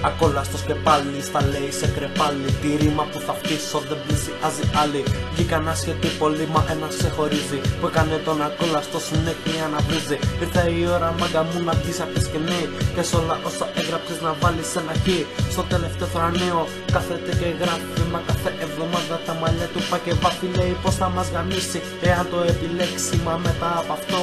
Ακόλαστος και πάλι στα λέει σε κρεπάλι. Τη ρήμα που θα φτύσω δεν πλησιάζει άλλη. Βγήκαν άσχετοι πολύ μα ένας σε χωρίζει. Που έκανε τον ακόλαστο συνέχεια να βρίζει. Ήρθε η ώρα μάγκα μου να βγεις απ' τη σκηνή. Και σ' όλα όσα έγραψες να βάλεις ένα χ. Στο τελευταίο θρανείο κάθεται και γράφει. Μα κάθε εβδομάδα τα μαλλιά του πά και βάφει. Λέει πως θα μας γαμίσει εάν το επιλέξει. Μα μετά από αυτό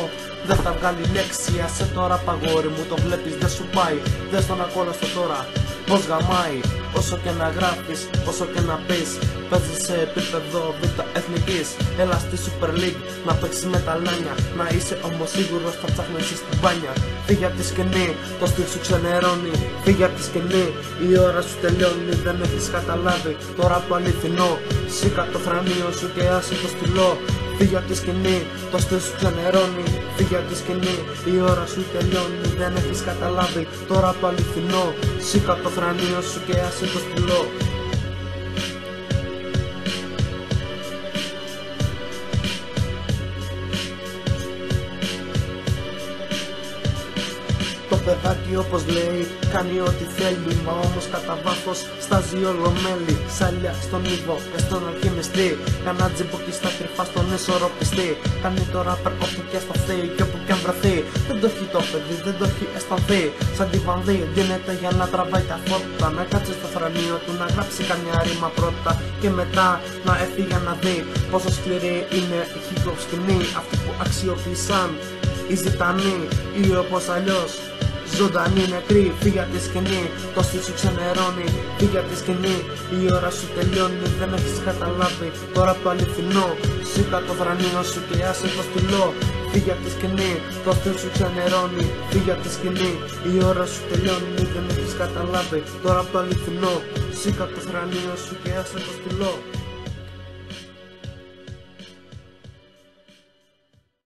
δεν θα βγάλει λέξη. Άσε τώρα παγόρι μου, το βλέπεις δεν σου πάει. Δες τον ακόλαστο τώρα πως γαμάει. Όσο και να γράφεις, όσο και να πεις, παίζεις σε επίπεδο β' εθνικής. Έλα στη Super League να παίξεις με τα λάνια. Να είσαι όμως σίγουρος θα ψάχνεις στην μπάνια. Φύγε απ' τη σκηνή, το στυλ σου ξενερώνει. Φύγε απ' τη σκηνή, η ώρα σου τελειώνει. Δεν έχεις καταλάβει τώρα το αληθινό. Σήκα το θρανείο σου και άσε το στυλό. Φύγε απ' τη σκηνή, το στυλ σου ξενερώνει. Φύγε απ' τη σκηνή, η ώρα σου τελειώνει. Δεν έχεις καταλάβει τώρα το αληθινό. Σήκα το θρανείο σου και άσε το στυλό. Το παιδάκι όπως λέει κάνει ό,τι θέλει. Μα όμως κατά βάθος στάζει όλο μέλι. Σάλια στον Ήβο και στον αλχημιστή. Κάνα τζιμπούκι στα κρυφά στον ισορροπιστή. Κάνει τώρα όπου και σταθεί και όπου και αν βρεθεί. Δεν το έχει το παιδί, δεν το έχει αισθανθεί. Σαν τη βανδύ δίνεται για να τραβάει τα φόρτα. Να κάτσει στο θρανείο του να γράψει καμιά ρήμα πρώτα. Και μετά να έρθει για να δει πόσο σκληρή είναι η hip-hop σκηνή. Αυτοί που αξιοποίησαν οι ζητανοί ή όπως αλλιώς ζωντανή νεκρή. Φύγε απ' τη σκηνή, το στυλ σου ξενερώνει. Φύγε απ' τη σκηνή, η ώρα σου τελειώνει. Δεν έχεις καταλάβει τώρα το αληθινό. Σήκα το θρανείο σου και άσε το στυλό. Φύγε απ' τη σκηνή, το στυλ σου ξενερώνει. Φύγε απ' τη σκηνή, η ώρα σου τελειώνει. Δεν έχεις καταλάβει τώρα το αληθινό. Σήκα το θρανείο σου και άσε το στυλό.